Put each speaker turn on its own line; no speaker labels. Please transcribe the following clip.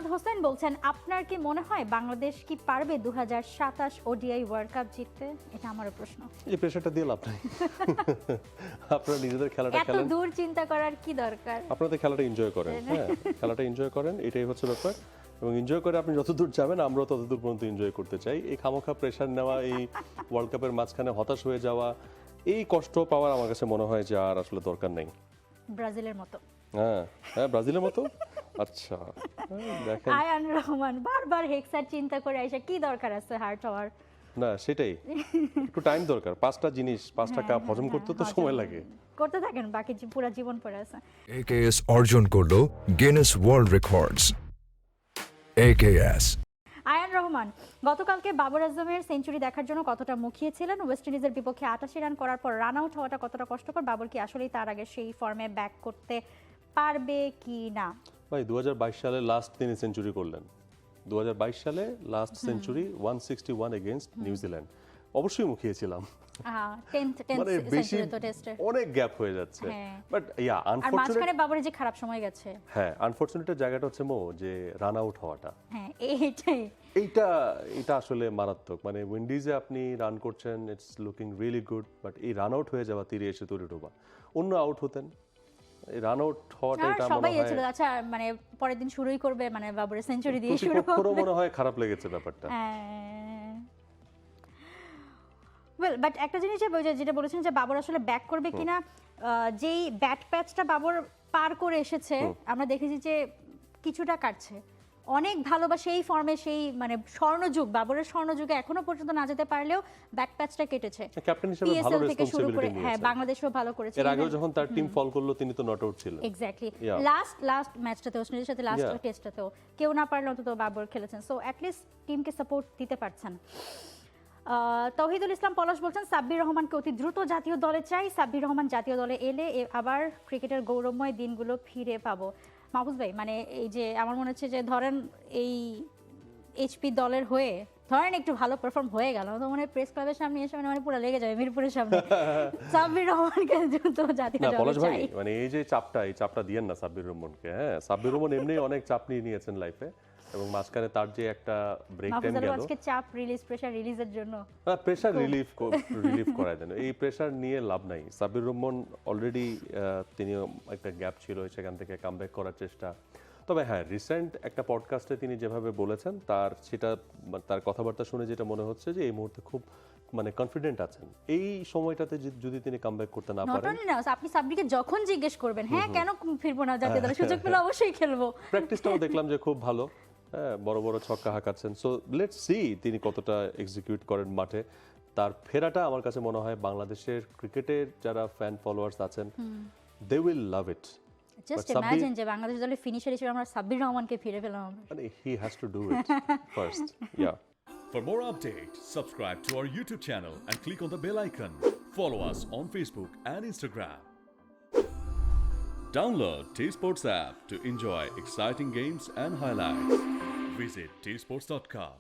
ইরশাদ হোসেন বলছেন, আপনার কি মনে হয় বাংলাদেশ কি পারবে 2027 ওডিআই ওয়ার্ল্ড কাপ জিততে? এটা আমারও প্রশ্ন।
এই প্রেশারটা দিয়ে লাভ নাই। আপনারা নিজেদের খেলাটা
এত
খেলেন,
দূর চিন্তা করার কি দরকার?
আপনাদের খেলাটা এনজয় করেন। হ্যাঁ, খেলাটা এনজয় করেন, এটাই হচ্ছে ব্যাপার। এবং এনজয় করে আপনি যতদূর যাবেন আমরাও ততদূর পর্যন্ত এনজয় করতে চাই। এই খামোখা প্রেশার নেওয়া, এই ওয়ার্ল্ড কাপের মাঝখানে হতাশ হয়ে যাওয়া, এই কষ্ট পাওয়ার আমার কাছে মনে হয় যে আর আসলে দরকার নেই।
ব্রাজিলের মতো।
হ্যাঁ হ্যাঁ, ব্রাজিলের মতো। আচ্ছা, দেখেন।
আয়ান রহমান বারবার হেক্সার চিন্তা করে আইসা কি দরকার আছে হার্ট হওয়ার?
না সেটাই, একটু টাইম দরকার। 5টা জিনিস, 5টা কাপ হজম করতে তো সময় লাগে।
করতে থাকেন, বাকি পুরো জীবন পড়ে আছে।
AKS অর্জন করলো Guinness World Records. AKS।
Ayan Rahman, গতকালকে বাবর আজমের সেঞ্চুরি দেখার জন্য কতটা মুখিয়ে ছিলেন? ওয়েস্ট ইন্ডিজের বিপক্ষে 88 রান করার পর রান আউট হওয়াটা কতটা কষ্টকর? বাবর কি আসলেই তার আগে সেই ফর্মে ব্যাক করতে পারবে কি না?
ভাই 2022 সালে লাস্ট তিনি সেঞ্চুরি করলেন। 2022 সালে লাস্ট সেঞ্চুরি 161 এগেইনস্ট নিউজিল্যান্ড। অবশ্যই মুখিয়েছিলাম।
10th
মানে বেশি
সেঞ্চুরি তো টেস্টে।
অনেক গ্যাপ হয়ে যাচ্ছে।
হ্যাঁ।
বাট ইয়া
আর মাঝখানে
আনফরচুনেট,
বাবরের যে খারাপ সময় গেছে।
হ্যাঁ আনফরচুনেটের জায়গাটা হচ্ছে যে রান আউট হওয়াটা।
হ্যাঁ, এইটাই।
এটা আসলে মারাত্মক। মানে উইন্ডিজে আপনি রান করছেন, it's looking really good, but এই রান আউট হয়ে যাওয়া, তীরে এসে তরি ডোবা। অন্য আউট হতেন, এই রান আউট হওয়াটা
আর
এটা
সবাই
মনে হয়
ছিল, আচ্ছা মানে পরের দিন শুরুই করবে, মানে বাবরের সেঞ্চুরি দিয়ে শুরু
প্রতিপক্ষেরও
হবে।
মনে হয় খারাপ লেগেছে ব্যাপারটা।
ওয়েল, বাট একটা জিনিস যেটা বলেছেন যে বাবর আসলে ব্যাক করবে কিনা, যেই ব্যাট প্যাচটা বাবর পার করে এসেছে আমরা দেখেছি যে কিছুটা কাটছে। অনেক ভালোবাসে এই ফর্মে, সেই মানে স্বর্ণযুগ, বাবরের স্বর্ণযুগে এখনো পর্যন্ত না যেতে পারলেও ব্যাক প্যাচটা কেটেছে।
ক্যাপ্টেন হিসেবে ভালো
PSL থেকে শুরু করে,
রেসপন্সিবিলিটি
হ্যাঁ
নিয়েছেন।
বাংলাদেশও ভালো করেছে।
এর আগেও যখন তার টিম ফল করলো তিনি তো নট আউট ছিলেন।
Exactly,
Yeah.
লাস্ট ম্যাচটাতে ওয়েস্ট ইন্ডিজের সাথে লাস্ট
Yeah.
টেস্টটাতেও কেউ না পারলে অন্তত বাবর খেলেছেন, সো অ্যাট লিস্ট টিমকে সাপোর্ট দিতে পারছেন। তৌহিদুল ইসলাম পলাশ বলছেন, সাব্বির রহমানকে অতি দ্রুত জাতীয় দলে চাই। সাব্বির রহমান জাতীয় দলে এলে আবার ক্রিকেটের গৌরবময় দিনগুলো ফিরে পাবো। মাহফুজ ভাই, মানে এই যে আমার মনে হচ্ছে যে ধরেন এই এইচপি দলের হয়ে ধরেন একটু ভালো পারফর্ম হয়ে গেল, তো মানে প্রেস ক্লাবের সামনে এসে মানে পুরো লেগে যাবে মিরপুরের সামনে। সাব্বির রহমানকে দ্রুত জাতীয়
না
দলে
পলাশ ভাই,
চাই।
মানে এই চাপটা দিয়েন না সাব্বির রহমানকে। হ্যাঁ, সাব্বির রহমান এমনি অনেক চাপ নিয়ে নিয়েছেন লাইফে, এবং মাঝখানে তার যে একটা ব্রেক টাইম
মাহফুজ
গেল।
আজকে চাপ রিলিজ, প্রেশার রিলিজের জন্য
প্রেশার রিলিফ করায় দেন। এই প্রেশার নিয়ে লাভ নাই। সাব্বির রহমান অলরেডি তিনি একটা গ্যাপ ছিল, সেখান থেকে কামব্যাক করার চেষ্টা। তবে হ্যাঁ, রিসেন্ট একটা পডকাস্টে তিনি যেভাবে বলেছেন তার কথাবার্তা শুনে যেটা মনে হচ্ছে যে এই মুহূর্তে খুব মানে কনফিডেন্ট আছেন। এই সময়টাতে যদি তিনি কামব্যাক করতে না
নট
পারেন,
অনলি না, আপনি সাব্বিরকে যখন জিজ্ঞেস করবেন হ্যাঁ কেন ফিরবো না জাতীয় দলে, সুযোগ পেলে অবশ্যই খেলবো।
প্র্যাকটিসটাও দেখলাম যে খুব ভালো। হ্যাঁ, বড় বড় ছক্কা হাঁকাচ্ছেন। সো লেটস সি তিনি কতটা এক্সিকিউট করেন মাঠে। তার ফেরাটা আমার কাছে মনে হয় বাংলাদেশের ক্রিকেটের যারা ফ্যান ফলোয়ার্স আছেন, they will love it.
Just imagine যে বাংলাদেশ দলের ফিনিশার হিসেবে আমরা সাব্বির রহমানকে ফিরে পেলাম।
মানে he has to do it first. Yeah.
For more updates, subscribe to our YouTube channel and click on the bell icon. Follow us on Facebook and Instagram. Download T-Sports app to enjoy exciting games and highlights. Visit tsports.com.